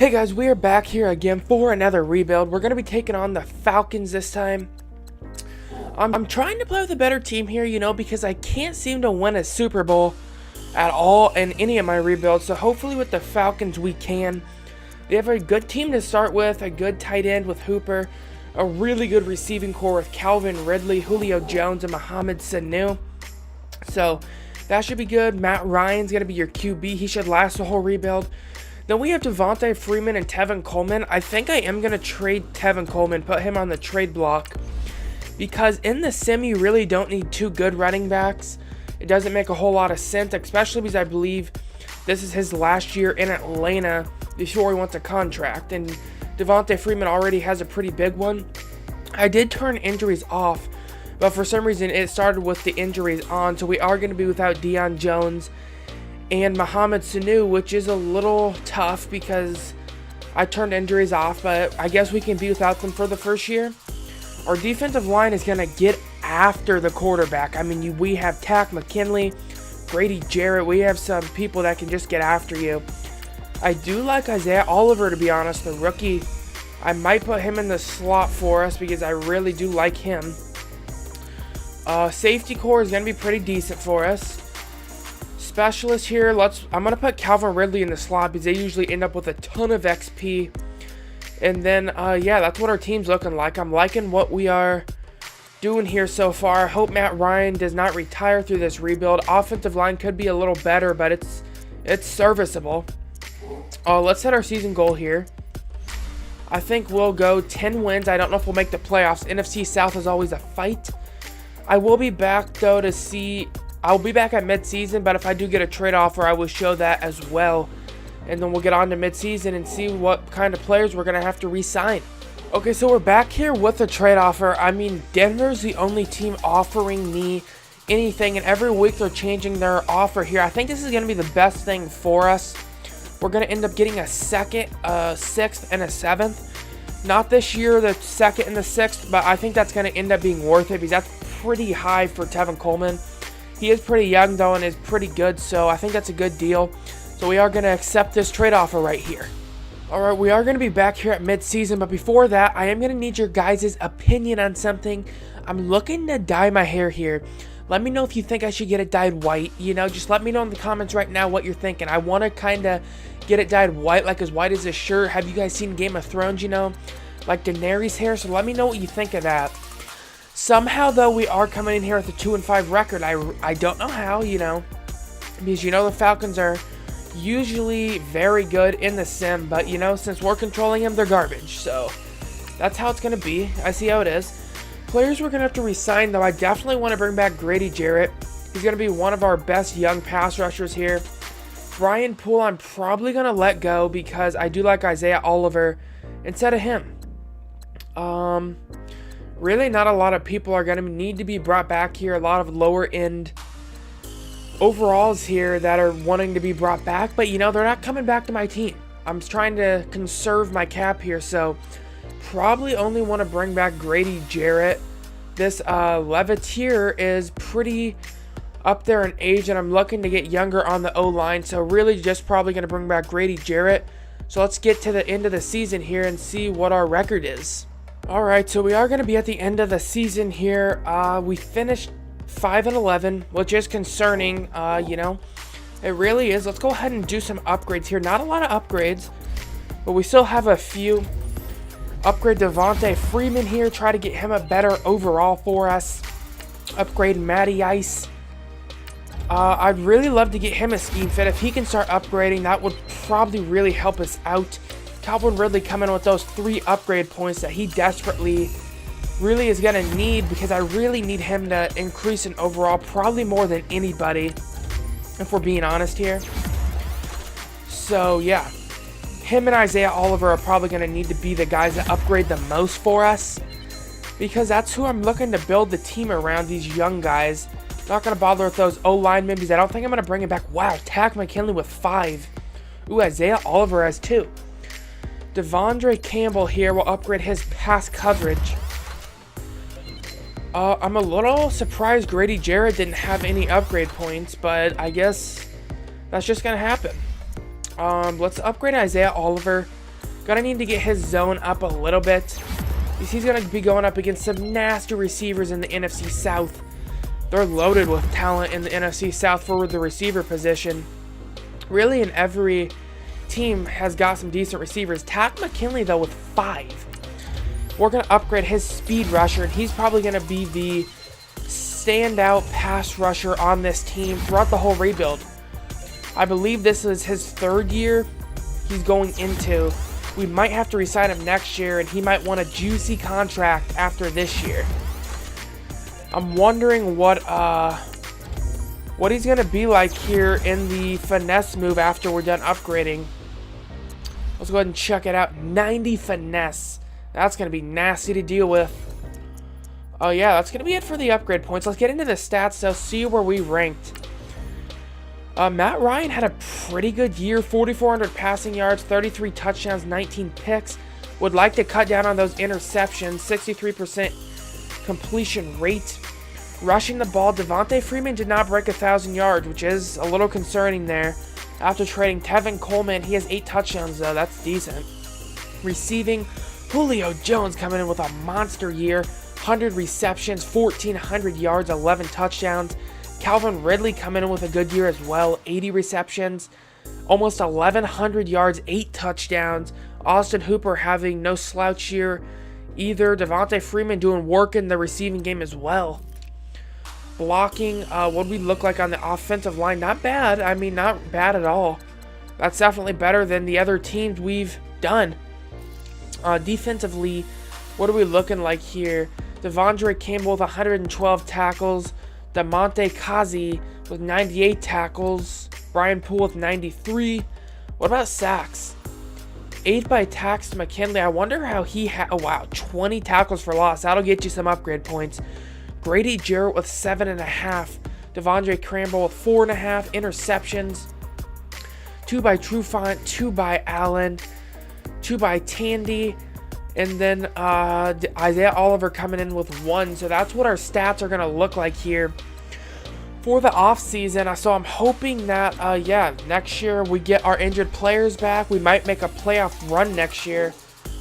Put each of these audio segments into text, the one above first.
Hey guys, we are back here again for another rebuild. We're going to be taking on the Falcons this time. I'm trying to play with a better team here, because I can't seem to win a Super Bowl at all in any of my rebuilds. So hopefully with the Falcons we can. They have a good team to start with, a good tight end with Hooper, a really good receiving core with Calvin Ridley, Julio Jones, and Mohamed Sanu. So that should be good. Matt Ryan's going to be your QB. He should last the whole rebuild. Then we have Devontae Freeman and Tevin Coleman. I think I am going to trade Tevin Coleman, put him on the trade block. Because in the sim, you really don't need two good running backs. It doesn't make a whole lot of sense, especially because I believe this is his last year in Atlanta before he wants a contract. And Devontae Freeman already has a pretty big one. I did turn injuries off, but for some reason it started with the injuries on. So we are going to be without Deion Jones and Mohamed Sanu, which is a little tough because I turned injuries off, but I guess we can be without them for the first year. Our defensive line is going to get after the quarterback. I mean, we have Tack McKinley, Grady Jarrett. We have some people that can just get after you. I do like Isaiah Oliver, to be honest, the rookie. I might put him in the slot for us because I really do like him. Safety core is going to be pretty decent for us. Specialist here, I'm going to put Calvin Ridley in the slot because they usually end up with a ton of XP. And then, yeah, that's what our team's looking like. I'm liking what we are doing here so far. I hope Matt Ryan does not retire through this rebuild. Offensive line could be a little better, but it's serviceable. Let's set our season goal here. I think we'll go 10 wins. I don't know if we'll make the playoffs. NFC South is always a fight. I will be back, though, to see... I'll be back at mid-season, but if I do get a trade offer, I will show that as well. And then we'll get on to mid-season and see what kind of players we're going to have to re-sign. Okay, so we're back here with a trade offer. I mean, Denver's the only team offering me anything, and every week they're changing their offer here. I think this is going to be the best thing for us. We're going to end up getting a second, a sixth, and a seventh. Not this year, the second and the sixth, but I think that's going to end up being worth it because that's pretty high for Tevin Coleman. He is pretty young, though, and is pretty good, so I think that's a good deal. So we are going to accept this trade offer right here. All right, we are going to be back here at mid-season, but before that, I am going to need your guys' opinion on something. I'm looking to dye my hair here. Let me know if you think I should get it dyed white. Just let me know in the comments right now what you're thinking. I want to kind of get it dyed white, like as white as this shirt. Have you guys seen Game of Thrones, like Daenerys' hair? So let me know what you think of that. Somehow, though, we are coming in here with a 2-5 record. I don't know how, because the Falcons are usually very good in the sim, but since we're controlling them, they're garbage. So that's how it's going to be. I see how it is. Players we're going to have to re-sign, though. I definitely want to bring back Grady Jarrett. He's going to be one of our best young pass rushers here. Brian Poole, I'm probably going to let go because I do like Isaiah Oliver instead of him. Really, not a lot of people are going to need to be brought back here. A lot of lower-end overalls here that are wanting to be brought back. But, they're not coming back to my team. I'm trying to conserve my cap here. So, probably only want to bring back Grady Jarrett. This Levitt here is pretty up there in age. And I'm looking to get younger on the O-line. So, really just probably going to bring back Grady Jarrett. So, let's get to the end of the season here and see what our record is. Alright, so we are going to be at the end of the season here. We finished 5-11, which is concerning, It really is. Let's go ahead and do some upgrades here. Not a lot of upgrades, but we still have a few. Upgrade Devontae Freeman here. Try to get him a better overall for us. Upgrade Matty Ice. I'd really love to get him a scheme fit. If he can start upgrading, that would probably really help us out. Calvin Ridley coming with those 3 upgrade points that he desperately really is going to need because I really need him to increase in overall, probably more than anybody, if we're being honest here. So, yeah. Him and Isaiah Oliver are probably going to need to be the guys that upgrade the most for us because that's who I'm looking to build the team around, these young guys. Not going to bother with those O-linemen because I don't think I'm going to bring it back. Wow, Tack McKinley with 5. Ooh, Isaiah Oliver has 2. Devondre Campbell here will upgrade his pass coverage. I'm a little surprised Grady Jarrett didn't have any upgrade points, but I guess that's just going to happen. Let's upgrade Isaiah Oliver. Gonna need to get his zone up a little bit. He's gonna be going up against some nasty receivers in the NFC South. They're loaded with talent in the NFC South for the receiver position. Really, in every team has got some decent receivers. Takk McKinley, though, with 5. We're going to upgrade his speed rusher, and he's probably going to be the standout pass rusher on this team throughout the whole rebuild. I believe this is his 3rd year he's going into. We might have to re-sign him next year, and he might want a juicy contract after this year. I'm wondering what he's going to be like here in the finesse move after we're done upgrading. Let's go ahead and check it out. 90 finesse. That's going to be nasty to deal with. Oh yeah, that's going to be it for the upgrade points. Let's get into the stats, so see where we ranked. Matt Ryan had a pretty good year. 4,400 passing yards, 33 touchdowns, 19 picks. Would like to cut down on those interceptions. 63% completion rate. Rushing the ball, Devontae Freeman did not break 1,000 yards, which is a little concerning there. After trading Tevin Coleman, he has 8 touchdowns, though. That's decent. Receiving, Julio Jones coming in with a monster year. 100 receptions, 1,400 yards, 11 touchdowns. Calvin Ridley coming in with a good year as well. 80 receptions, almost 1,100 yards, 8 touchdowns. Austin Hooper having no slouch year either. Devontae Freeman doing work in the receiving game as well. Blocking, what do we look like on the offensive line? Not bad. I mean, not bad at all. That's definitely better than the other teams we've done. Defensively, what are we looking like here? Devondre Campbell with 112 tackles. Damontae Kazi with 98 tackles. Brian Poole with 93. What about sacks? 8 by Takk McKinley. I wonder how he had... Oh, wow. 20 tackles for loss. That'll get you some upgrade points. Grady Jarrett with 7.5. Devondre Campbell with 4.5 interceptions. 2 by Trufant, 2 by Allen, 2 by Tandy, and then Isaiah Oliver coming in with 1. So that's what our stats are going to look like here for the offseason. So I'm hoping that, next year we get our injured players back. We might make a playoff run next year.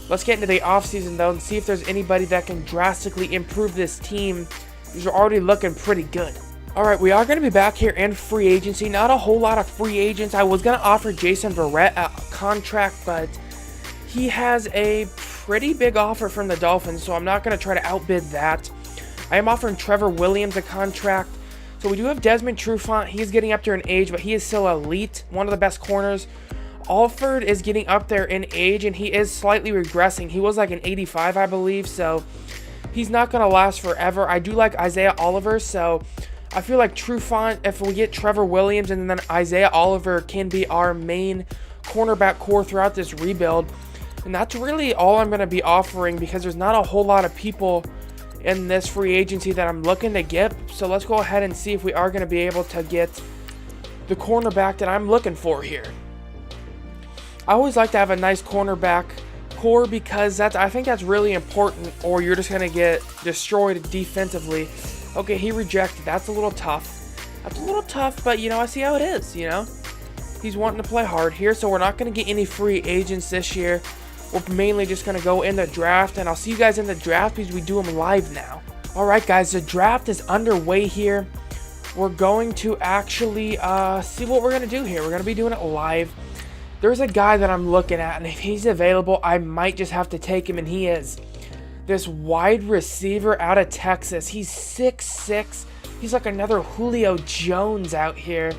Let's get into the offseason, though, and see if there's anybody that can drastically improve this team. These are already looking pretty good. Alright, we are going to be back here in free agency. Not a whole lot of free agents. I was going to offer Jason Verrett a contract, but he has a pretty big offer from the Dolphins, so I'm not going to try to outbid that. I am offering Trevor Williams a contract. So we do have Desmond Trufant. He's getting up there in age, but he is still elite. One of the best corners. Alford is getting up there in age, and he is slightly regressing. He was like an 85, I believe, so he's not going to last forever. I do like Isaiah Oliver, so I feel like Trufant, if we get Trevor Williams and then Isaiah Oliver, can be our main cornerback core throughout this rebuild. And that's really all I'm going to be offering because there's not a whole lot of people in this free agency that I'm looking to get. So let's go ahead and see if we are going to be able to get the cornerback that I'm looking for here. I always like to have a nice cornerback core because I think that's really important, or you're just going to get destroyed defensively. Okay, he rejected. That's a little tough. That's a little tough, but, I see how it is, He's wanting to play hard here, so we're not going to get any free agents this year. We're mainly just going to go in the draft, and I'll see you guys in the draft because we do them live now. Alright, guys, the draft is underway here. We're going to actually see what we're going to do here. We're going to be doing it live. There's a guy that I'm looking at, and if he's available, I might just have to take him, and he is. This wide receiver out of Texas. He's 6'6". He's like another Julio Jones out here.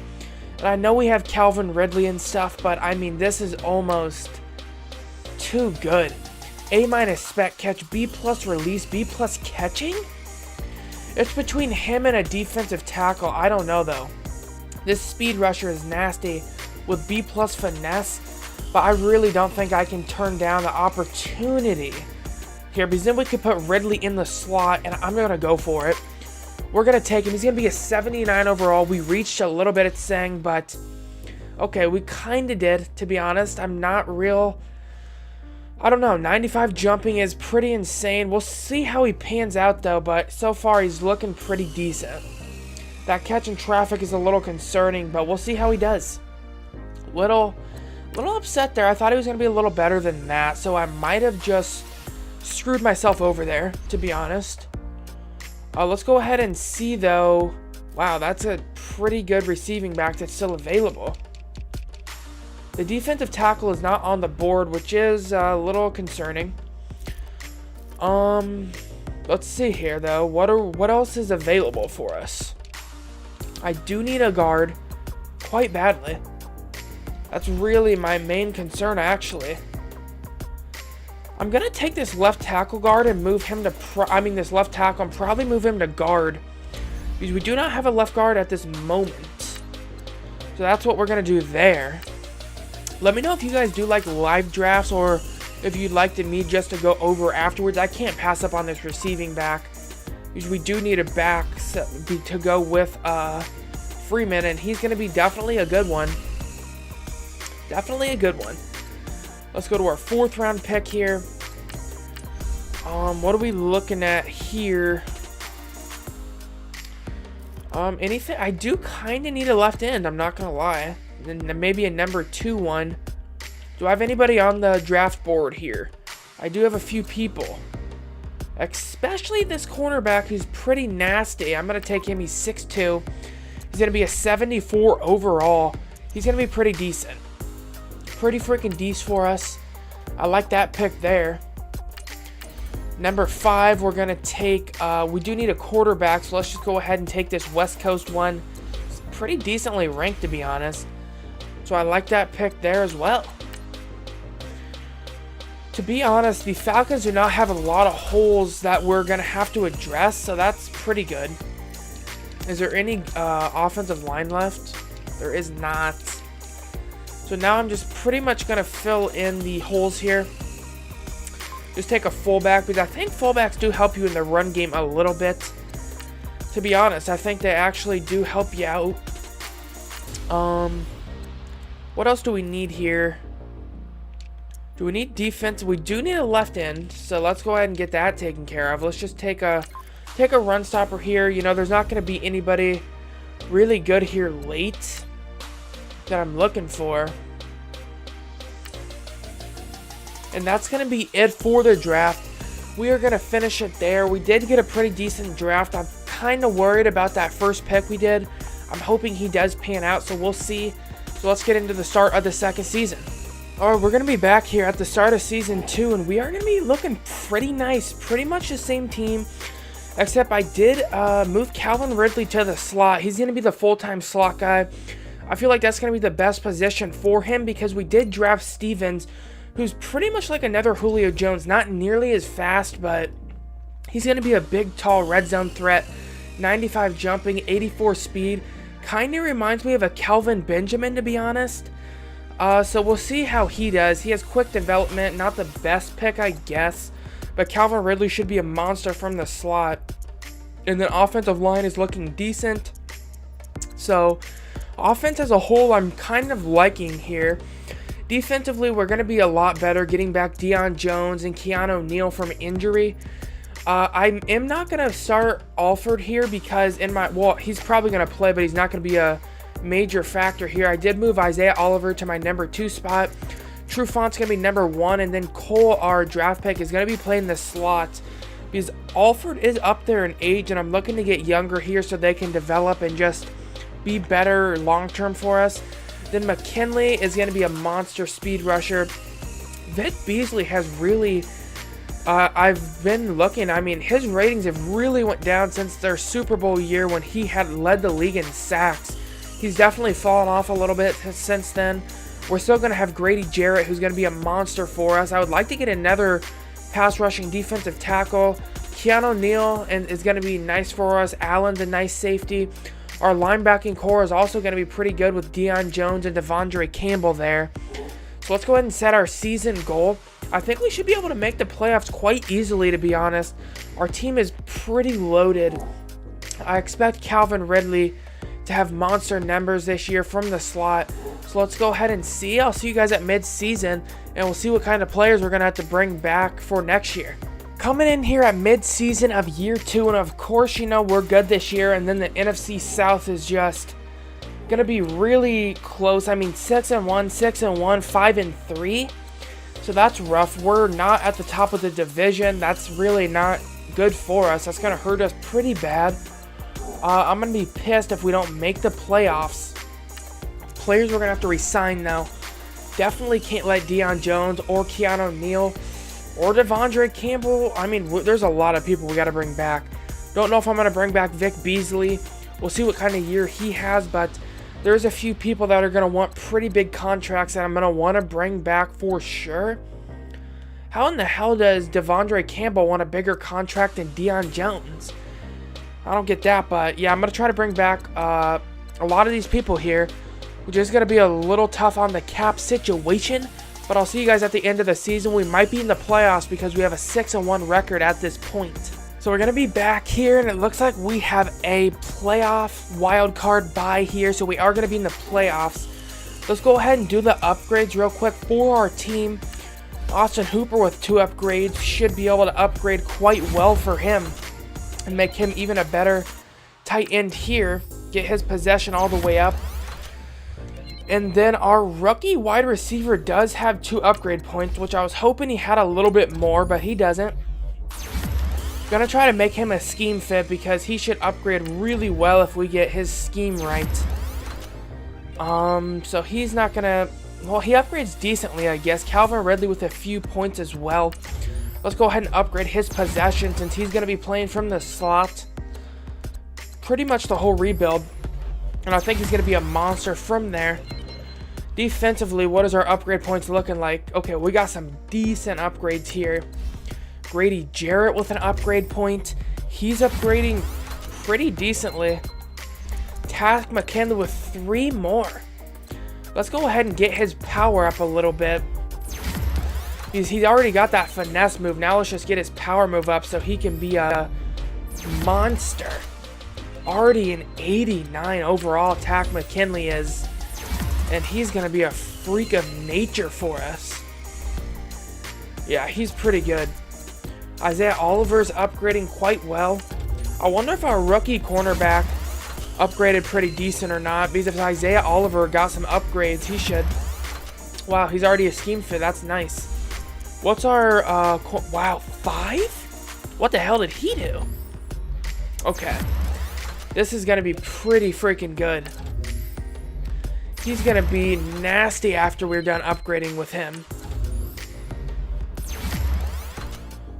And I know we have Calvin Ridley and stuff, but I mean, this is almost too good. A- spec catch, B+ release, B+ catching? It's between him and a defensive tackle. I don't know, though. This speed rusher is nasty with B+ finesse, but I really don't think I can turn down the opportunity here, because then we could put Ridley in the slot, and I'm going to go for it. We're going to take him. He's going to be a 79 overall. We reached a little bit, it's saying, but okay, we kind of did, to be honest. I'm not real... I don't know. 95 jumping is pretty insane. We'll see how he pans out, though, but so far he's looking pretty decent. That catch in traffic is a little concerning, but we'll see how he does. Little little upset there. I thought he was going to be a little better than that, so I might have just screwed myself over there, to be honest. Let's go ahead and see, though. Wow, that's a pretty good receiving back that's still available. The defensive tackle is not on the board, which is a little concerning. Let's see here, though. What else is available for us? I do need a guard quite badly. That's really my main concern, actually. I'm going to take this left tackle guard and move him to... this left tackle and probably move him to guard. Because we do not have a left guard at this moment. So that's what we're going to do there. Let me know if you guys do like live drafts or if you'd like me just to go over afterwards. I can't pass up on this receiving back. Because we do need a back to go with Freeman. And he's going to be definitely a good one. Definitely a good one. Let's go to our 4th round pick here. What are we looking at here? Anything? I do kind of need a left end. I'm not going to lie. And maybe a number 2 one. Do I have anybody on the draft board here? I do have a few people. Especially this cornerback who's pretty nasty. I'm going to take him. He's 6'2". He's going to be a 74 overall. He's going to be pretty decent. Pretty freaking decent for us. I like that pick there. Number 5, we're going to take... we do need a quarterback, so let's just go ahead and take this West Coast one. It's pretty decently ranked, to be honest. So I like that pick there as well. To be honest, the Falcons do not have a lot of holes that we're going to have to address, so that's pretty good. Is there any offensive line left? There is not. So now I'm just pretty much going to fill in the holes here. Just take a fullback, because I think fullbacks do help you in the run game a little bit. To be honest, I think they actually do help you out. What else do we need here? Do we need defense? We do need a left end, so let's go ahead and get that taken care of. Let's just take a run stopper here. You know, there's not going to be anybody really good here late that I'm looking for. And that's going to be it for the draft. We are going to finish it there. We did get a pretty decent draft. I'm kind of worried about that first pick we did. I'm hoping he does pan out, so we'll see. So let's get into the start of the second season. Alright, we're going to be back here at the start of Season 2, and we are going to be looking pretty nice. Pretty much the same team, except I did move Calvin Ridley to the slot. He's going to be the full-time slot guy. I feel like that's going to be the best position for him because we did draft Stevens, who's pretty much like another Julio Jones. Not nearly as fast, but he's going to be a big, tall red zone threat. 95 jumping, 84 speed. Kind of reminds me of a Kelvin Benjamin, to be honest. So we'll see how he does. He has quick development, not the best pick, I guess. But Calvin Ridley should be a monster from the slot. And then offensive line is looking decent. So offense as a whole, I'm kind of liking here. Defensively, we're going to be a lot better, getting back Deion Jones and Keanu Neal from injury. I am not going to start Alford here because he's probably going to play, but he's not going to be a major factor here. I did move Isaiah Oliver to my number 2 spot. Trufant's going to be number 1, and then Cole, our draft pick, is going to be playing the slot because Alford is up there in age, and I'm looking to get younger here so they can develop and just be better long-term for us. Then McKinley is going to be a monster speed rusher. Vic Beasley has really... I've been looking, I mean, his ratings have really went down since their Super Bowl year when he had led the league in sacks. He's definitely fallen off a little bit since then. We're still going to have Grady Jarrett, who's going to be a monster for us. I would like to get another pass rushing defensive tackle. Keanu Neal is going to be nice for us. Allen's a nice safety. Our linebacking core is also going to be pretty good with Deion Jones and Devondre Campbell there. So let's go ahead and set our season goal. I think we should be able to make the playoffs quite easily, to be honest. Our team is pretty loaded. I expect Calvin Ridley to have monster numbers this year from the slot. So let's go ahead and see. I'll see you guys at mid-season, and we'll see what kind of players we're going to have to bring back for next year. Coming in here at mid-season of year 2, and of course, you know, we're good this year, and then the NFC South is just Gonna be really close. I mean, 6-1, 6-1, 5-3. So that's rough. We're not at the top of the division. That's really not good for us. That's gonna hurt us pretty bad. I'm gonna be pissed if we don't make the playoffs. Players we're gonna have to resign now. Definitely can't let Deion Jones or Keanu Neal or Devondre Campbell. I mean, there's a lot of people we gotta bring back. Don't know if I'm gonna bring back Vic Beasley. We'll see what kind of year he has, but there's a few people that are going to want pretty big contracts that I'm going to want to bring back for sure. How in the hell does Devondre Campbell want a bigger contract than Deion Jones? I don't get that, but yeah, I'm going to try to bring back a lot of these people here, which is going to be a little tough on the cap situation. But I'll see you guys at the end of the season. We might be in the playoffs because we have a 6-1 record at this point. So we're going to be back here, and it looks like we have a playoff wild card bye here. So we are going to be in the playoffs. Let's go ahead and do the upgrades real quick for our team. Austin Hooper with 2 upgrades should be able to upgrade quite well for him and make him even a better tight end here. Get his possession all the way up. And then our rookie wide receiver does have 2 upgrade points, which I was hoping he had a little bit more, but he doesn't. Gonna try to make him a scheme fit because he should upgrade really well if we get his scheme right. So he's not gonna, well, he upgrades decently, I guess. Calvin Ridley with a few points as well. Let's go ahead and upgrade his possession since he's gonna be playing from the slot pretty much the whole rebuild, and I think he's gonna be a monster from there. Defensively, what is our upgrade points looking like? Okay, we got some decent upgrades here. Grady Jarrett with an upgrade point. He's upgrading pretty decently. Takk McKinley with 3 more. Let's go ahead and get his power up a little bit. He's already got that finesse move. Now let's just get his power move up so he can be a monster. Already an 89 overall, Takk McKinley is. And he's going to be a freak of nature for us. Yeah, he's pretty good. Isaiah Oliver's upgrading quite well. I wonder if our rookie cornerback upgraded pretty decent or not, because if Isaiah Oliver got some upgrades, he should. Wow, he's already a scheme fit. That's nice. What's our, wow, 5? What the hell did he do? Okay. This is going to be pretty freaking good. He's going to be nasty after we're done upgrading with him.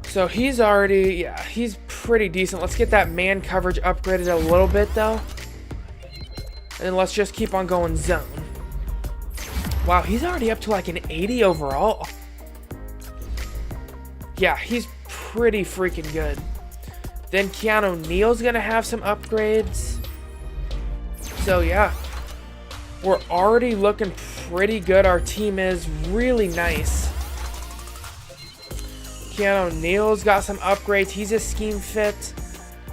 So he's already, yeah, he's pretty decent. Let's get that man coverage upgraded a little bit, though. And then let's just keep on going zone. Wow, he's already up to like an 80 overall. Yeah, he's pretty freaking good. Then Keanu Neal's going to have some upgrades. So, yeah. We're already looking pretty good. Our team is really nice. Keanu Neal's got some upgrades. He's a scheme fit.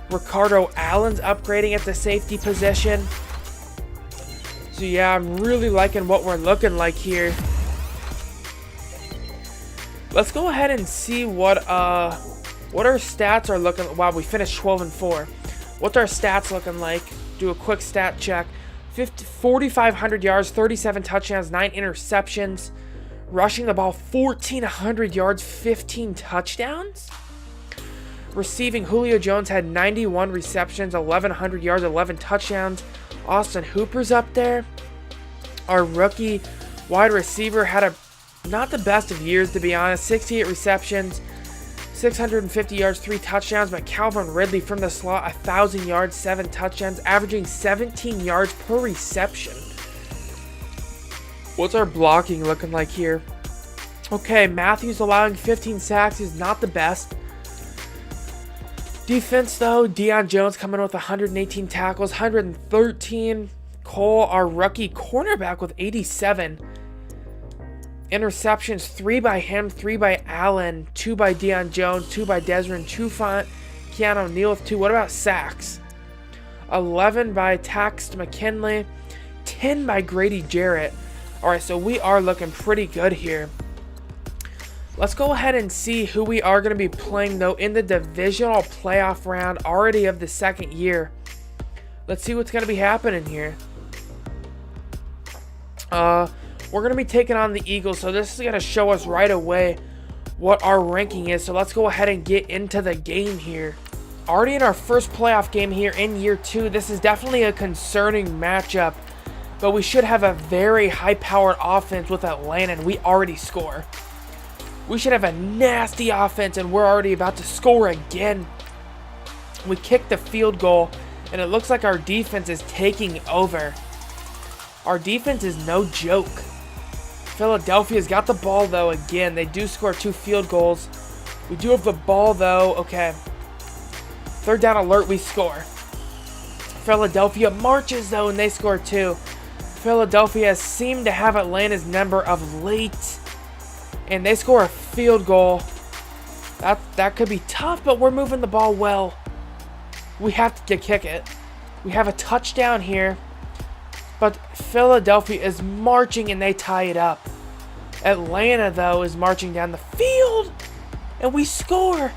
Ricardo Allen's upgrading at the safety position. So yeah, I'm really liking what we're looking like here. Let's go ahead and see what our stats are looking. Wow, we finished 12-4. What's our stats looking like? Do a quick stat check. 4,500 yards, 37 touchdowns, 9 interceptions. Rushing the ball 1,400 yards, 15 touchdowns. Receiving, Julio Jones had 91 receptions, 1,100 yards, 11 touchdowns. Austin Hooper's up there. Our rookie wide receiver had not the best of years, to be honest. 68 receptions, 650 yards, 3 touchdowns. But Calvin Ridley from the slot, 1,000 yards, 7 touchdowns, averaging 17 yards per reception. What's our blocking looking like here? Okay, Matthews allowing 15 sacks is not the best. Defense, though, Deion Jones coming with 118 tackles, 113. Cole, our rookie cornerback, with 87. Interceptions, 3 by him, 3 by Allen, 2 by Deion Jones, 2 by Desmond Trufant, Keanu Neal with 2. What about sacks? 11 by Takk McKinley, 10 by Grady Jarrett. Alright, so we are looking pretty good here. Let's go ahead and see who we are going to be playing, though, in the divisional playoff round already of the second year. Let's see what's going to be happening here. We're going to be taking on the Eagles, so this is going to show us right away what our ranking is. So let's go ahead and get into the game here. Already in our first playoff game here in year 2, this is definitely a concerning matchup, but we should have a very high-powered offense with Atlanta, and we already score. We should have a nasty offense, and we're already about to score again. We kicked the field goal, and it looks like our defense is taking over. Our defense is no joke. Philadelphia's got the ball, though, again. They do score 2 field goals. We do have the ball, though. Okay. 3rd down alert, we score. Philadelphia marches, though, and they score 2. Philadelphia seemed to have Atlanta's number of late, and they score a field goal. That could be tough, but we're moving the ball well. We have to kick it. We have a touchdown here, but Philadelphia is marching, and they tie it up. Atlanta, though, is marching down the field, and we score.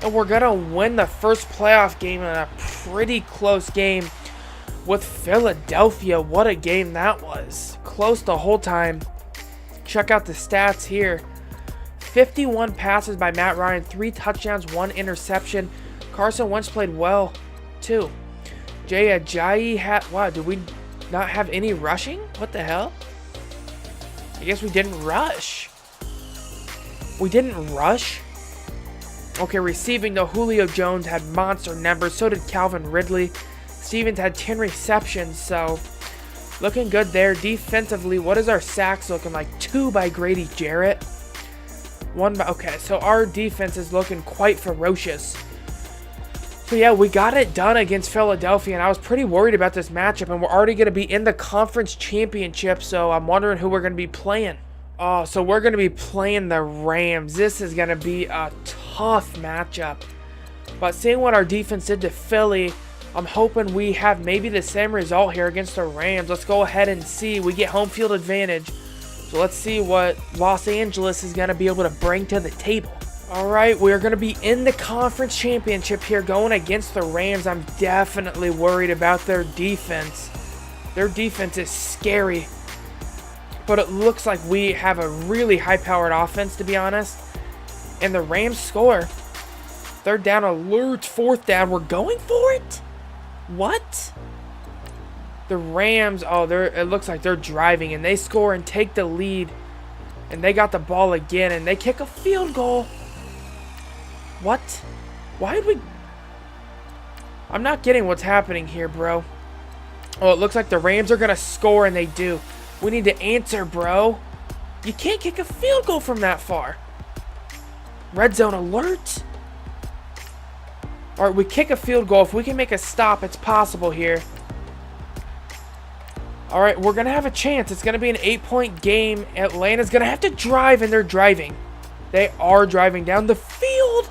And we're going to win the first playoff game in a pretty close game with Philadelphia. What a game that was. Close the whole time. Check out the stats here. 51 passes by Matt Ryan, 3 touchdowns, 1 interception. Carson Wentz played well, too. Jay Ajayi had... Wow, did we not have any rushing? What the hell? I guess we didn't rush. We didn't rush? Okay, receiving, though, Julio Jones had monster numbers. So did Calvin Ridley. Stevens had 10 receptions, so looking good there. Defensively, what is our sacks looking like? 2 by Grady Jarrett. 1 by... Okay, so our defense is looking quite ferocious. So, yeah, we got it done against Philadelphia, and I was pretty worried about this matchup, and we're already going to be in the conference championship, so I'm wondering who we're going to be playing. Oh, so we're going to be playing the Rams. This is going to be a tough matchup. But seeing what our defense did to Philly, I'm hoping we have maybe the same result here against the Rams. Let's go ahead and see. We get home field advantage. So let's see what Los Angeles is going to be able to bring to the table. All right, we're going to be in the conference championship here going against the Rams. I'm definitely worried about their defense. Their defense is scary. But it looks like we have a really high-powered offense, to be honest. And the Rams score. 3rd down alert, 4th down. We're going for it? What? The Rams, it looks like they're driving, and they score and take the lead. And they got the ball again, and they kick a field goal. What? Why did we... I'm not getting what's happening here, bro. Oh, it looks like the Rams are going to score, and they do. We need to answer, bro. You can't kick a field goal from that far. Red zone alert. All right, we kick a field goal. If we can make a stop, it's possible here. All right, we're going to have a chance. It's going to be an 8-point game. Atlanta's going to have to drive, and they're driving. They are driving down the field.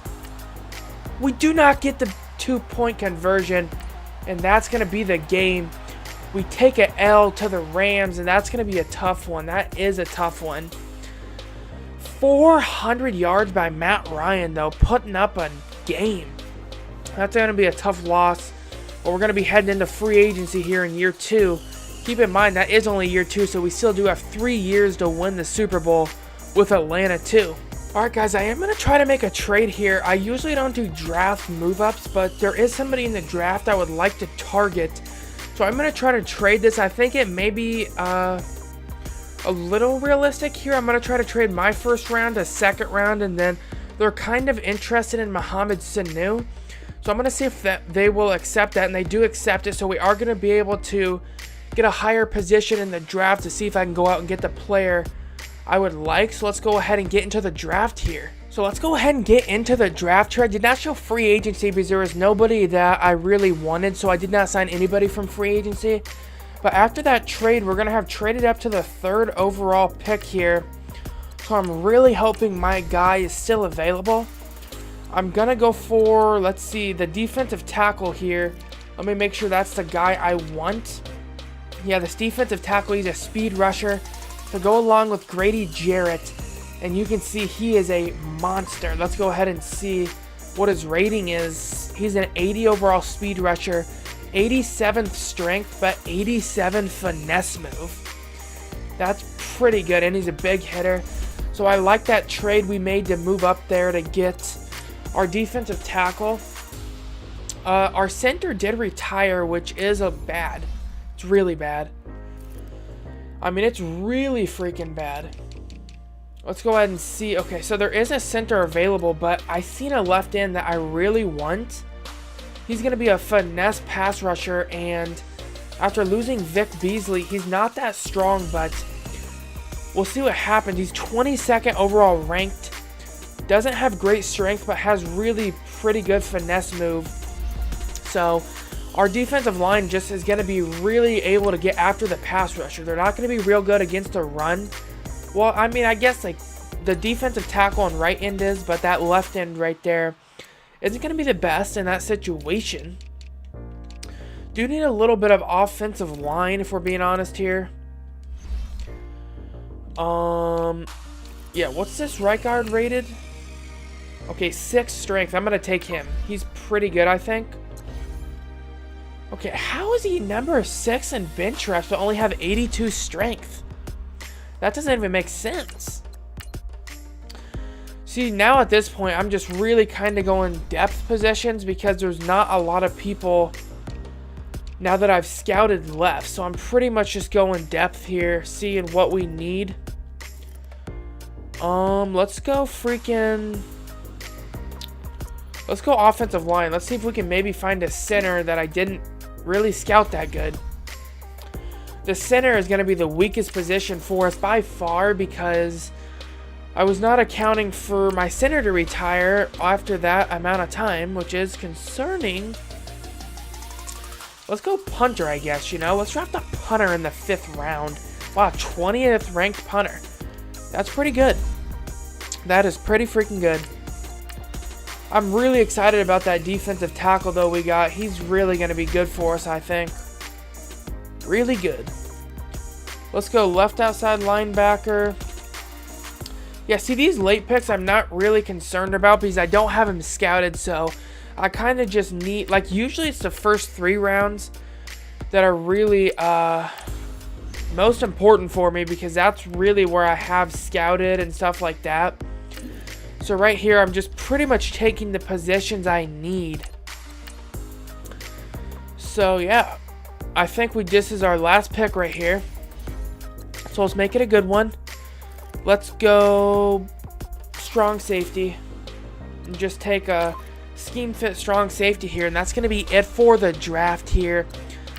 We do not get the 2-point conversion, and that's going to be the game. We take an L to the Rams, and that's going to be a tough one. That is a tough one. 400 yards by Matt Ryan, though, putting up a game. That's going to be a tough loss. But we're going to be heading into free agency here in year 2. Keep in mind, that is only year 2, so we still do have 3 years to win the Super Bowl with Atlanta, too. Alright, guys, I am going to try to make a trade here. I usually don't do draft move-ups, but there is somebody in the draft I would like to target. So I'm going to try to trade this. I think it may be a little realistic here. I'm going to try to trade my first round, a second round, and then they're kind of interested in Mohamed Sanu. So I'm going to see if they will accept that, and they do accept it. So we are going to be able to get a higher position in the draft to see if I can go out and get the player I would like. So let's go ahead and get into the draft here. So let's go ahead and get into the draft here. I did not show free agency because there was nobody that I really wanted, so I did not sign anybody from free agency. But after that trade, we're going to have traded up to the 3rd overall pick here. So I'm really hoping my guy is still available. I'm going to go for, let's see, the defensive tackle here. Let me make sure that's the guy I want. Yeah, this defensive tackle, he's a speed rusher to go along with Grady Jarrett. And you can see he is a monster. Let's go ahead and see what his rating is. He's an 80 overall speed rusher, 87th strength, but 87 finesse move. That's pretty good, and he's a big hitter. So I like that trade we made to move up there to get our defensive tackle. Our center did retire, which is bad. It's really bad. I mean, it's really freaking bad. Let's go ahead and see. Okay, so there is a center available, but I seen a left end that I really want. He's going to be a finesse pass rusher, and after losing Vic Beasley, he's not that strong, but we'll see what happens. He's 22nd overall ranked. Doesn't have great strength, but has really pretty good finesse move. So our defensive line just is going to be really able to get after the pass rusher. They're not going to be real good against the run. Well, I mean, I guess like the defensive tackle and right end is, but that left end right there isn't going to be the best in that situation. Do need a little bit of offensive line if we're being honest here. Yeah, what's this right guard rated? Okay, 6 strength. I'm going to take him. He's pretty good, I think. Okay, how is he number 6 in bench reps but only have 82 strength? That doesn't even make sense. See, now at this point, I'm just really kind of going depth positions because there's not a lot of people now that I've scouted left. So I'm pretty much just going depth here, seeing what we need. Let's go offensive line. Let's see if we can maybe find a center that I didn't really scout that good. The center is going to be the weakest position for us by far because I was not accounting for my center to retire after that amount of time, which is concerning. Let's go punter, I guess, you know. Let's draft a punter in the 5th round. Wow, 20th ranked punter. That's pretty good. That is pretty freaking good. I'm really excited about that defensive tackle, though, we got. He's really going to be good for us, I think. Really good. Let's go left outside linebacker. Yeah, see, these late picks I'm not really concerned about because I don't have him scouted, so I kind of just need, like, usually it's the first 3 rounds that are really most important for me because that's really where I have scouted and stuff like that. So right here, I'm just pretty much taking the positions I need. So yeah, I think this is our last pick right here. So let's make it a good one. Let's go strong safety. And just take a scheme fit strong safety here. And that's going to be it for the draft here.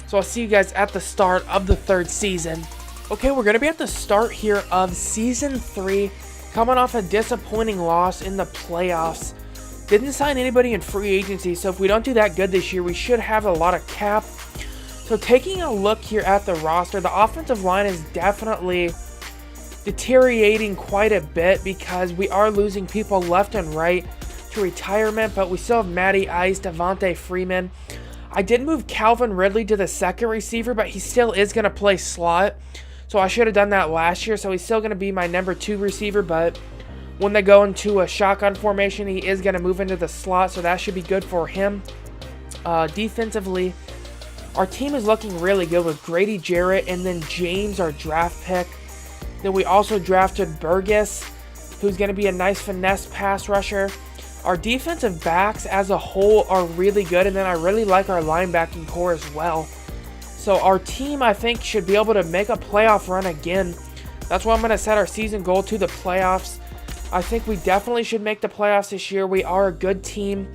So I'll see you guys at the start of the 3rd season. Okay, we're going to be at the start here of Season 3. Coming off a disappointing loss in the playoffs. Didn't sign anybody in free agency, so if we don't do that good this year, we should have a lot of cap. So taking a look here at the roster, the offensive line is definitely deteriorating quite a bit because we are losing people left and right to retirement, but we still have Matty Ice, Devontae Freeman. I did move Calvin Ridley to the 2nd receiver, but he still is going to play slot. So I should have done that last year. So he's still going to be my number 2 receiver. But when they go into a shotgun formation, he is going to move into the slot. So that should be good for him. Defensively, our team is looking really good with Grady Jarrett and then James, our draft pick. Then we also drafted Burgess, who's going to be a nice finesse pass rusher. Our defensive backs as a whole are really good. And then I really like our linebacking core as well. So our team, I think, should be able to make a playoff run again. That's why I'm going to set our season goal to the playoffs. I think we definitely should make the playoffs this year. We are a good team.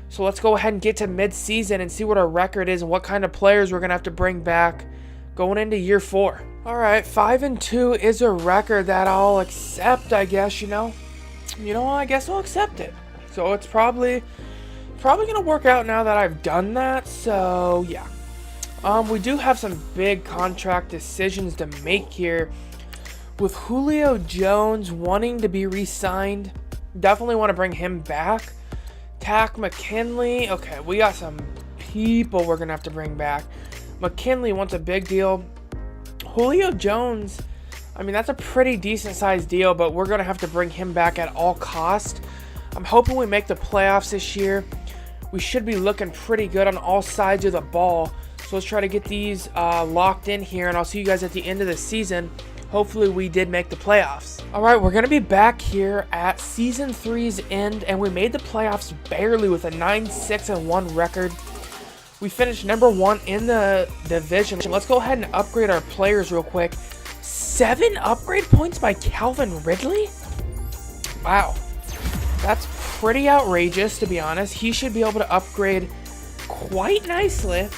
So let's go ahead and get to mid-season and see what our record is and what kind of players we're going to have to bring back going into year 4. All right, 5-2 is a record that I'll accept, I guess, you know. I guess I'll accept it. So it's probably going to work out now that I've done that. So, yeah. We do have some big contract decisions to make here. With Julio Jones wanting to be re-signed, definitely want to bring him back. Tack McKinley. Okay, we got some people we're going to have to bring back. McKinley wants a big deal. Julio Jones, I mean, that's a pretty decent sized deal, but we're going to have to bring him back at all cost. I'm hoping we make the playoffs this year. We should be looking pretty good on all sides of the ball. So let's try to get these locked in here, and I'll see you guys at the end of the season hopefully we did make the playoffs. Alright, we're going to be back here at Season 3's end, and we made the playoffs barely with a 9-6-1 record. We finished number 1 in the division. Let's go ahead and upgrade our players real quick. 7 upgrade points by Calvin Ridley? Wow. That's pretty outrageous, to be honest. He should be able to upgrade quite nicely.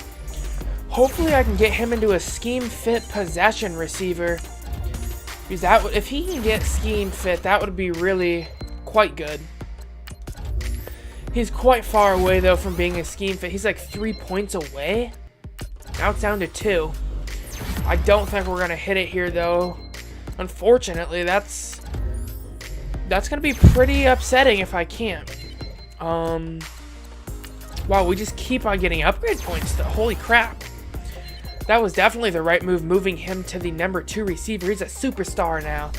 Hopefully I can get him into a scheme fit possession receiver. Because if he can get scheme fit, that would be really quite good. He's quite far away though from being a scheme fit. He's like 3 points away. Now it's down to 2. I don't think we're gonna hit it here though. Unfortunately, that's gonna be pretty upsetting if I can't. Wow, we just keep on getting upgrade points though. Holy crap. That was definitely the right move, moving him to the number 2 receiver. He's a superstar now.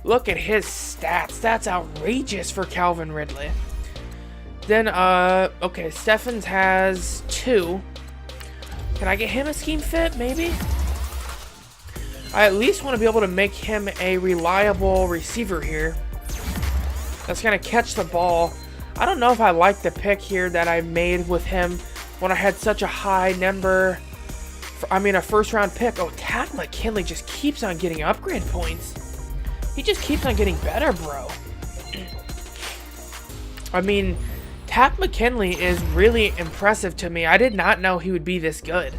Look at his stats. That's outrageous for Calvin Ridley. Then, okay, Steffens has 2. Can I get him a scheme fit, maybe? I at least want to be able to make him a reliable receiver here. That's going to catch the ball. I don't know if I like the pick here that I made with him when I had such a high number. A first-round pick. Oh, Takk McKinley just keeps on getting upgrade points. He just keeps on getting better, bro. I mean, Takk McKinley is really impressive to me. I did not know he would be this good.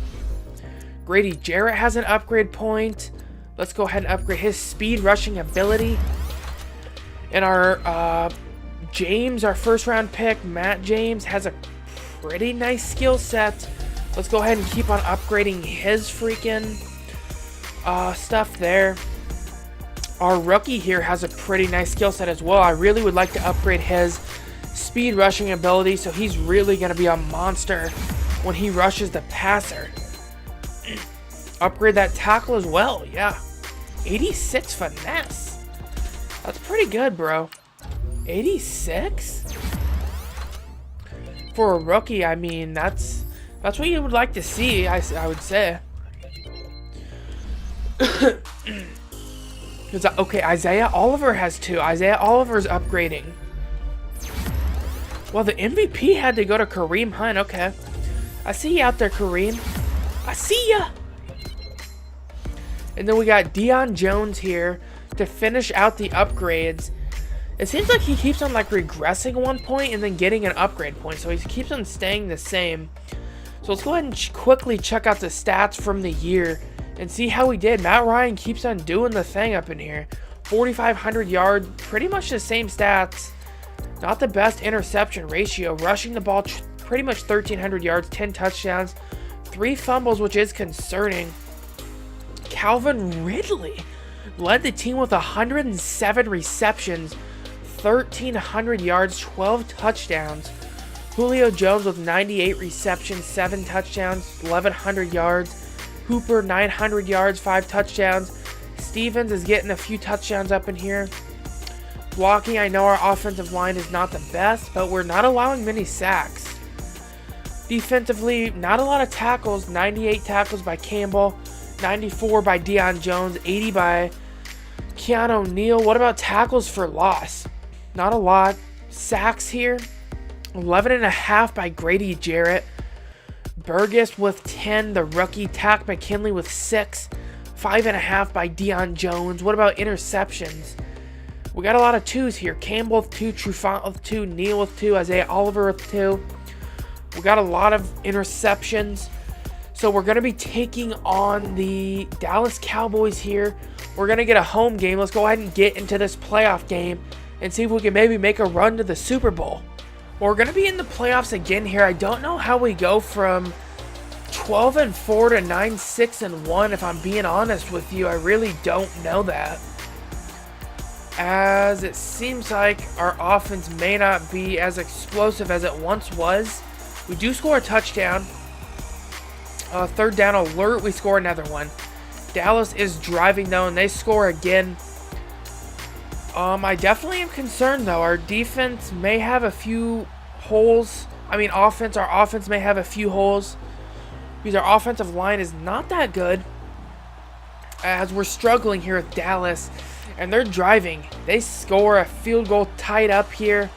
Grady Jarrett has an upgrade point. Let's go ahead and upgrade his speed rushing ability. And our James, our first-round pick, Matt James, has a pretty nice skill set. Let's go ahead and keep on upgrading his freaking stuff there. Our rookie here has a pretty nice skill set as well. I really would like to upgrade his speed rushing ability, so he's really going to be a monster when he rushes the passer. Upgrade that tackle as well, yeah. 86 finesse. That's pretty good, bro. 86? For a rookie, I mean, that's what you would like to see, I would say. Okay, Isaiah Oliver has 2. Isaiah Oliver's upgrading. Well, the MVP had to go to Kareem Hunt. Okay. I see you out there, Kareem. I see ya. And then we got Deion Jones here to finish out the upgrades. It seems like he keeps on like regressing 1 point and then getting an upgrade point. So he keeps on staying the same. So let's go ahead and quickly check out the stats from the year and see how we did. Matt Ryan keeps on doing the thing up in here. 4,500 yards, pretty much the same stats. Not the best interception ratio. Rushing the ball, pretty much 1,300 yards, 10 touchdowns, 3 fumbles, which is concerning. Calvin Ridley led the team with 107 receptions, 1,300 yards, 12 touchdowns. Julio Jones with 98 receptions, 7 touchdowns, 1,100 yards. Hooper, 900 yards, 5 touchdowns. Stevens is getting a few touchdowns up in here. Blocking, I know our offensive line is not the best, but we're not allowing many sacks. Defensively, not a lot of tackles. 98 tackles by Campbell, 94 by Deion Jones, 80 by Keanu Neal. What about tackles for loss? Not a lot. Sacks here, 11.5 by Grady Jarrett. Burgess with 10. The rookie. Takk McKinley with 6. 5.5 by Deion Jones. What about interceptions? We got a lot of 2s here. Campbell with 2. Trufant with 2. Neal with 2. Isaiah Oliver with 2. We got a lot of interceptions. So we're going to be taking on the Dallas Cowboys here. We're going to get a home game. Let's go ahead and get into this playoff game and see if we can maybe make a run to the Super Bowl. We're going to be in the playoffs again here. I don't know how we go from 12-4 to 9-6-1, if I'm being honest with you. I really don't know that. As it seems like our offense may not be as explosive as it once was. We do score a touchdown. Third down alert, we score another one. Dallas is driving though, and they score again. I definitely am concerned though. Our defense may have a few holes. Our offense may have a few holes because our offensive line is not that good. as we're struggling here with Dallas, and they're driving. They score a field goal tied up here.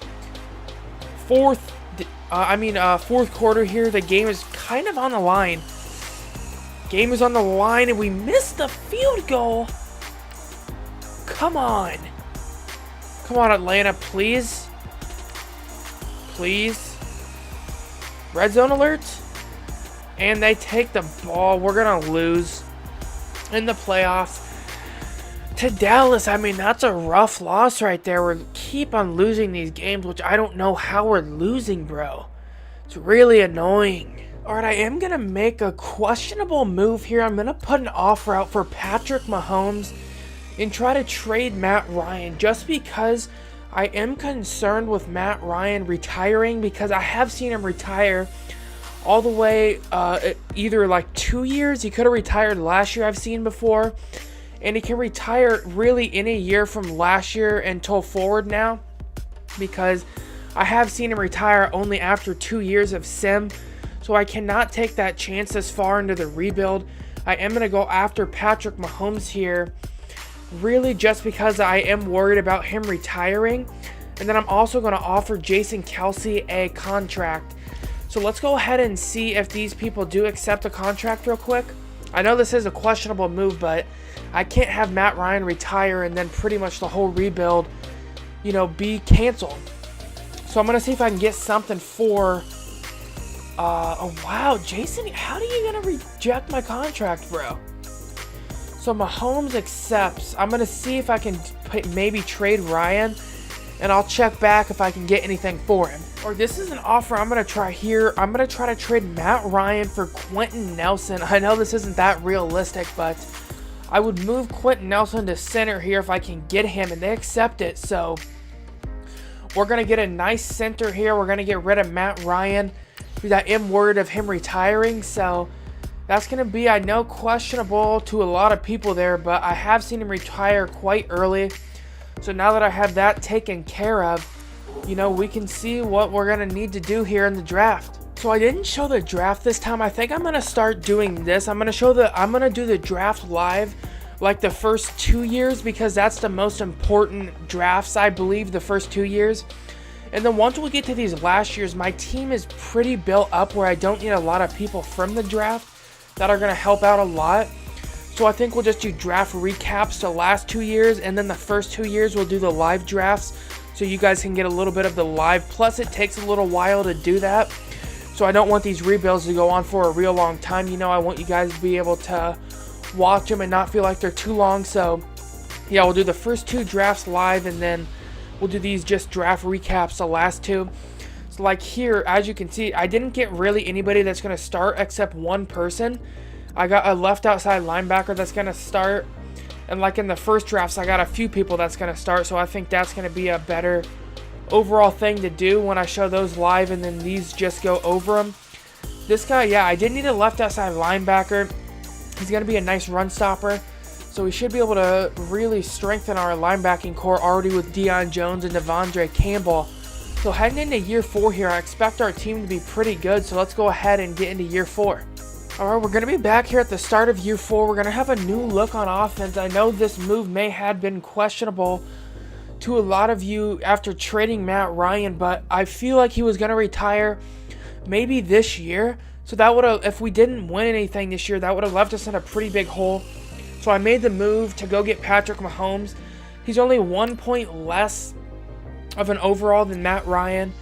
Fourth quarter here. The game is kind of on the line. Game is on the line, and we missed the field goal. Come on. Come on, Atlanta, please. Please. Red zone alert. And they take the ball. We're going to lose in the playoffs to Dallas. I mean, that's a rough loss right there. We keep on losing these games, which I don't know how we're losing, bro. It's really annoying. All right, I am going to make a questionable move here. I'm going to put an offer out for Patrick Mahomes and try to trade Matt Ryan, just because I am concerned with Matt Ryan retiring, because I have seen him retire all the way either like 2 years. He could have retired last year, I've seen before. And he can retire really any year from last year until forward now, because I have seen him retire only after 2 years of sim. So I cannot take that chance this far into the rebuild. I am going to go after Patrick Mahomes here, really just because I am worried about him retiring. And then I'm also going to offer Jason Kelce a contract. So let's go ahead and see if these people do accept a contract real quick. I know this is a questionable move, but I can't have Matt Ryan retire and then pretty much the whole rebuild, be canceled. So I'm going to see if I can get something for... oh, wow, Jason, how are you going to reject my contract, bro? So Mahomes accepts. I'm going to see if I can maybe trade Ryan, and I'll check back if I can get anything for him. Or this is an offer I'm going to try here. I'm going to try to trade Matt Ryan for Quentin Nelson. I know this isn't that realistic, but I would move Quentin Nelson to center here if I can get him, and they accept it. So we're going to get a nice center here. We're going to get rid of Matt Ryan, because I am worried of him retiring. So that's going to be, I know, questionable to a lot of people there, but I have seen him retire quite early. So now that I have that taken care of, we can see what we're going to need to do here in the draft. So I didn't show the draft this time. I think I'm going to start doing this. I'm going to do the draft live like the first 2 years, because that's the most important drafts, I believe, the first 2 years. And then once we get to these last years, my team is pretty built up where I don't need a lot of people from the draft that are going to help out a lot. So I think we'll just do draft recaps the last 2 years, and then the first 2 years we'll do the live drafts, so you guys can get a little bit of the live. Plus it takes a little while to do that, so I don't want these rebuilds to go on for a real long time. I want you guys to be able to watch them and not feel like they're too long. So yeah, we'll do the first 2 drafts live, and then we'll do these just draft recaps the last 2. So like here, as you can see, I didn't get really anybody that's going to start except one person. I got a left outside linebacker that's going to start. And like in the first drafts, I got a few people that's going to start. So I think that's going to be a better overall thing to do when I show those live, and then these just go over them. This guy, yeah, I did need a left outside linebacker. He's going to be a nice run stopper. So we should be able to really strengthen our linebacking core already with Deion Jones and Devondre Campbell. So heading into year 4 here, I expect our team to be pretty good. So let's go ahead and get into year 4. Alright, we're going to be back here at the start of year 4. We're going to have a new look on offense. I know this move may have been questionable to a lot of you after trading Matt Ryan, but I feel like he was going to retire maybe this year. So that would have, if we didn't win anything this year, that would have left us in a pretty big hole. So I made the move to go get Patrick Mahomes. He's only 1 point less of an overall than Matt Ryan,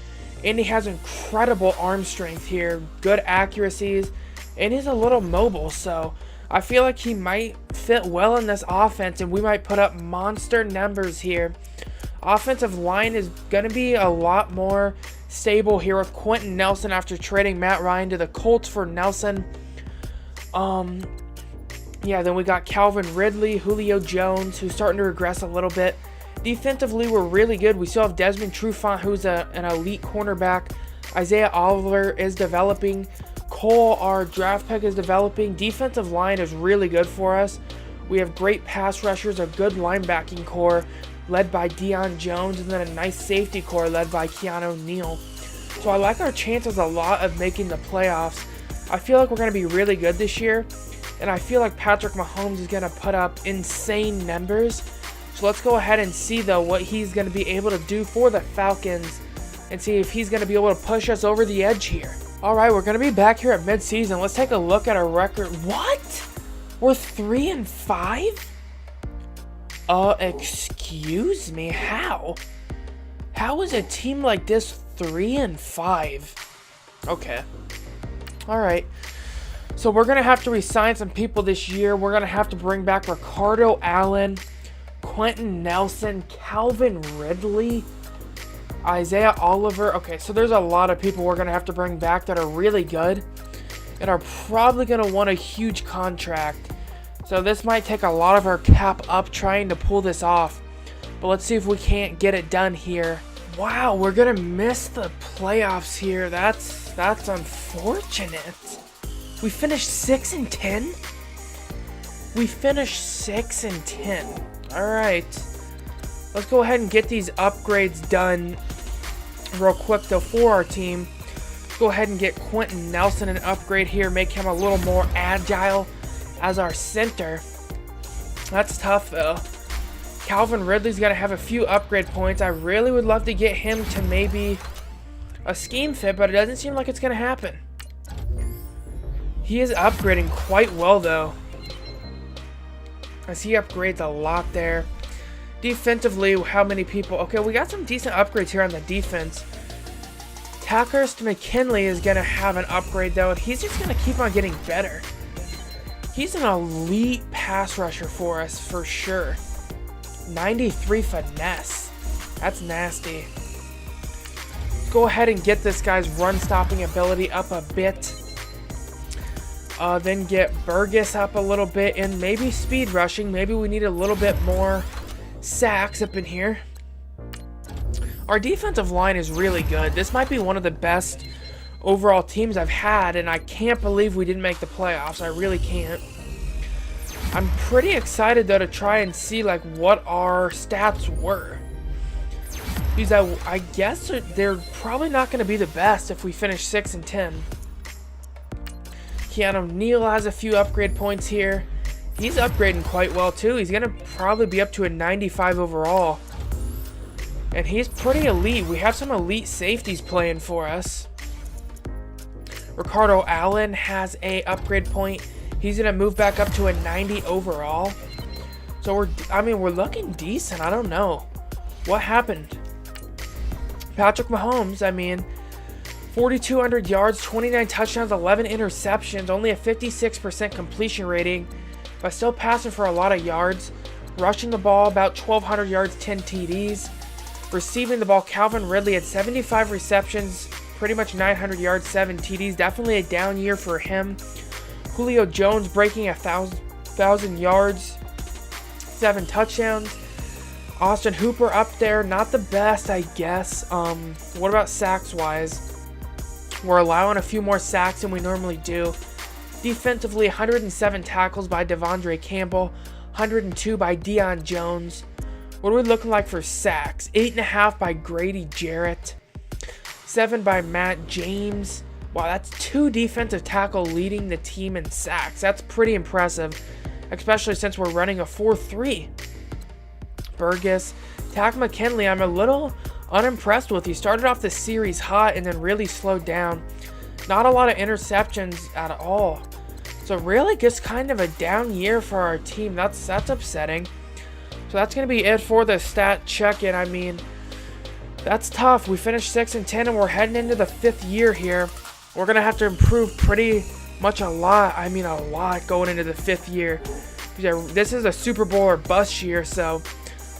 and he has incredible arm strength here, good accuracies, and he's a little mobile. So I feel like he might fit well in this offense, and we might put up monster numbers here. Offensive line is going to be a lot more stable here with Quentin Nelson after trading Matt Ryan to the Colts for Nelson. Yeah, then we got Calvin Ridley, Julio Jones, who's starting to regress a little bit. Defensively, we're really good. We still have Desmond Trufant, who's an elite cornerback. Isaiah Oliver is developing. Cole, our draft pick, is developing. Defensive line is really good for us. We have great pass rushers, a good linebacking core led by Deion Jones, and then a nice safety core led by Keanu Neal. So I like our chances a lot of making the playoffs. I feel like we're going to be really good this year. And I feel like Patrick Mahomes is going to put up insane numbers. So let's go ahead and see, though, what he's going to be able to do for the Falcons. And see if he's going to be able to push us over the edge here. All right, we're going to be back here at midseason. Let's take a look at our record. What? We're 3-5? Excuse me, how? How is a team like this 3-5? Okay. All right. So we're going to have to re-sign some people this year. We're going to have to bring back Ricardo Allen, Quentin Nelson, Calvin Ridley, Isaiah Oliver. Okay, so there's a lot of people we're going to have to bring back that are really good and are probably going to want a huge contract. So this might take a lot of our cap up trying to pull this off. But let's see if we can't get it done here. Wow, we're going to miss the playoffs here. That's unfortunate. We finished 6-10? We finished 6-10. All right. Let's go ahead and get these upgrades done real quick, though, for our team. Let's go ahead and get Quentin Nelson an upgrade here. Make him a little more agile as our center. That's tough, though. Calvin Ridley's going to have a few upgrade points. I really would love to get him to maybe a scheme fit, but it doesn't seem like it's going to happen. He is upgrading quite well, though, as he upgrades a lot there. Defensively, how many people? Okay, we got some decent upgrades here on the defense. Takkarist McKinley is going to have an upgrade, though, and he's just going to keep on getting better. He's an elite pass rusher for us, for sure. 93 finesse. That's nasty. Go ahead and get this guy's run-stopping ability up a bit. Then get Burgess up a little bit, and maybe speed rushing. Maybe we need a little bit more sacks up in here. Our defensive line is really good. This might be one of the best overall teams I've had, and I can't believe we didn't make the playoffs. I really can't. I'm pretty excited, though, to try and see like what our stats were, because I guess they're probably not going to be the best if we finish 6-10. Keanu Neal has a few upgrade points here. He's upgrading quite well, too. He's going to probably be up to a 95 overall. And he's pretty elite. We have some elite safeties playing for us. Ricardo Allen has a upgrade point. He's going to move back up to a 90 overall. So we're looking decent. I don't know what happened. Patrick Mahomes, 4,200 yards, 29 touchdowns, 11 interceptions, only a 56% completion rating, but still passing for a lot of yards. Rushing the ball, about 1,200 yards, 10 TDs. Receiving the ball, Calvin Ridley had 75 receptions, pretty much 900 yards, 7 TDs. Definitely a down year for him. Julio Jones breaking 1,000 yards, 7 touchdowns. Austin Hooper up there, not the best, I guess. What about sacks-wise? We're allowing a few more sacks than we normally do. Defensively, 107 tackles by Devondre Campbell, 102 by Deion Jones. What are we looking like for sacks? 8.5 by Grady Jarrett, 7 by Matt James. Wow, that's 2 defensive tackle leading the team in sacks. That's pretty impressive, especially since we're running a 4-3. Burgess, Takk McKinley, I'm a little unimpressed with. He started off the series hot and then really slowed down. Not a lot of interceptions at all. So really just kind of a down year for our team. That's upsetting. So that's going to be it for the stat check-in. That's tough. We finished 6-10 and we're heading into the 5th year here. We're going to have to improve pretty much a lot. A lot going into the 5th year. This is a Super Bowl or bust year, so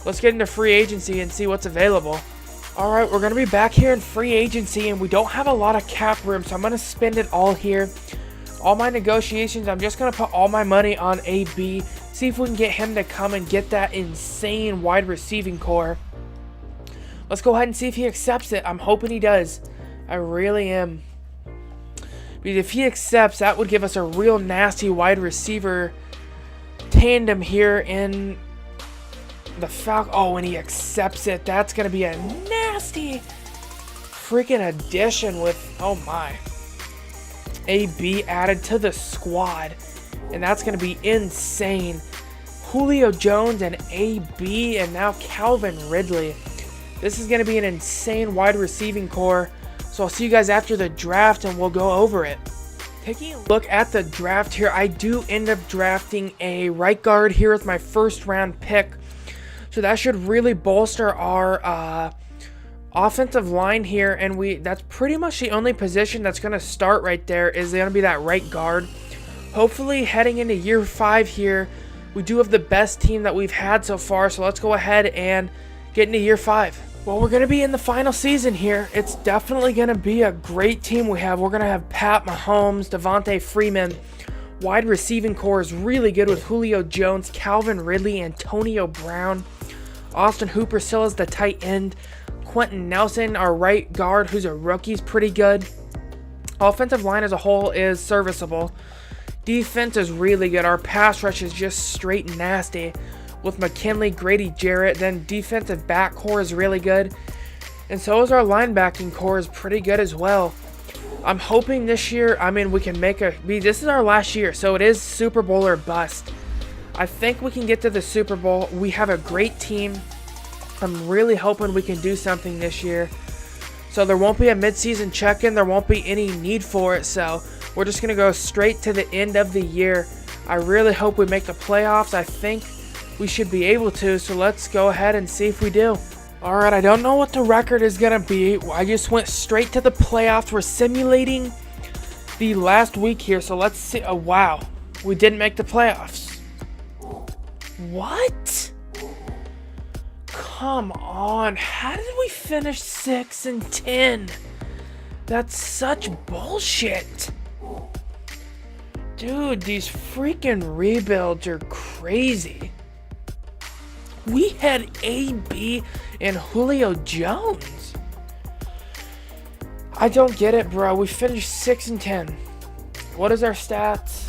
let's get into free agency and see what's available. Alright, we're going to be back here in free agency, and we don't have a lot of cap room, so I'm going to spend it all here. All my negotiations, I'm just going to put all my money on AB, see if we can get him to come and get that insane wide receiving core. Let's go ahead and see if he accepts it. I'm hoping he does. I really am. Because if he accepts, that would give us a real nasty wide receiver tandem here in the Falcons. Oh, when he accepts it, that's going to be a nasty freaking addition with, oh my, AB added to the squad. and that's going to be insane. Julio Jones and AB, and now Calvin Ridley. This is going to be an insane wide receiving core. So I'll see you guys after the draft, and we'll go over it. Taking a look at the draft here, I do end up drafting a right guard here with my first round pick. So that should really bolster our offensive line here, and that's pretty much the only position that's going to start right there is going to be that right guard. Hopefully heading into year 5 here, we do have the best team that we've had so far, so let's go ahead and get into year 5. Well, we're going to be in the final season here. It's definitely going to be a great team we have. We're going to have Pat Mahomes, Devontae Freeman. Wide receiving core is really good with Julio Jones, Calvin Ridley, Antonio Brown. Austin Hooper still is the tight end. Quentin Nelson, our right guard, who's a rookie, is pretty good. Offensive line as a whole is serviceable. Defense is really good. Our pass rush is just straight nasty with McKinley, Grady Jarrett. Then defensive back core is really good. And so is our linebacking core is pretty good as well. I'm hoping this year, we can this is our last year, so it is Super Bowl or bust. I think we can get to the Super Bowl. We have a great team. I'm really hoping we can do something this year. So there won't be a midseason check-in. There won't be any need for it. So we're just going to go straight to the end of the year. I really hope we make the playoffs. I think we should be able to. So let's go ahead and see if we do. All right, I don't know what the record is going to be. I just went straight to the playoffs. We're simulating the last week here. So let's see. Oh, wow. We didn't make the playoffs. What? Come on. How did we finish 6-10? That's such bullshit. Dude, these freaking rebuilds are crazy. We had AB and Julio Jones. I don't get it, bro. We finished 6-10. What is our stats?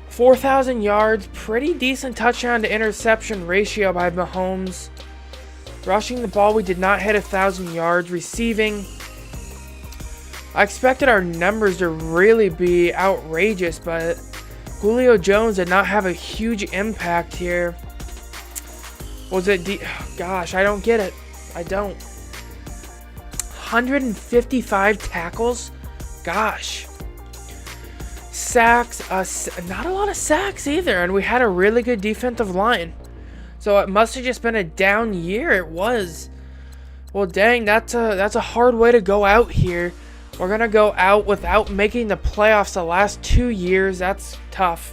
4,000 yards. Pretty decent touchdown to interception ratio by Mahomes. Rushing the ball, we did not hit 1,000 yards. Receiving, I expected our numbers to really be outrageous, but Julio Jones did not have a huge impact here. Was it gosh, I don't get it. I don't. 155 tackles? Gosh. Sacks, not a lot of sacks either, and we had a really good defensive line. So it must have just been a down year. It was. Well, dang, that's a hard way to go out here. We're going to go out without making the playoffs the last 2 years. That's tough.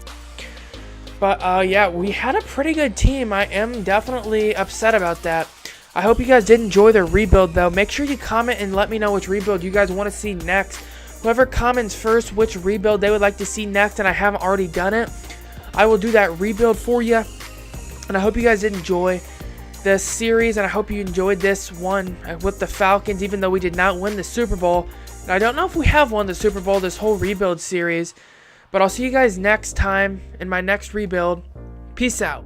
But, yeah, we had a pretty good team. I am definitely upset about that. I hope you guys did enjoy the rebuild, though. Make sure you comment and let me know which rebuild you guys want to see next. Whoever comments first which rebuild they would like to see next, and I haven't already done it, I will do that rebuild for you. And I hope you guys did enjoy this series, and I hope you enjoyed this one with the Falcons, even though we did not win the Super Bowl. And I don't know if we have won the Super Bowl this whole rebuild series, but I'll see you guys next time in my next rebuild. Peace out.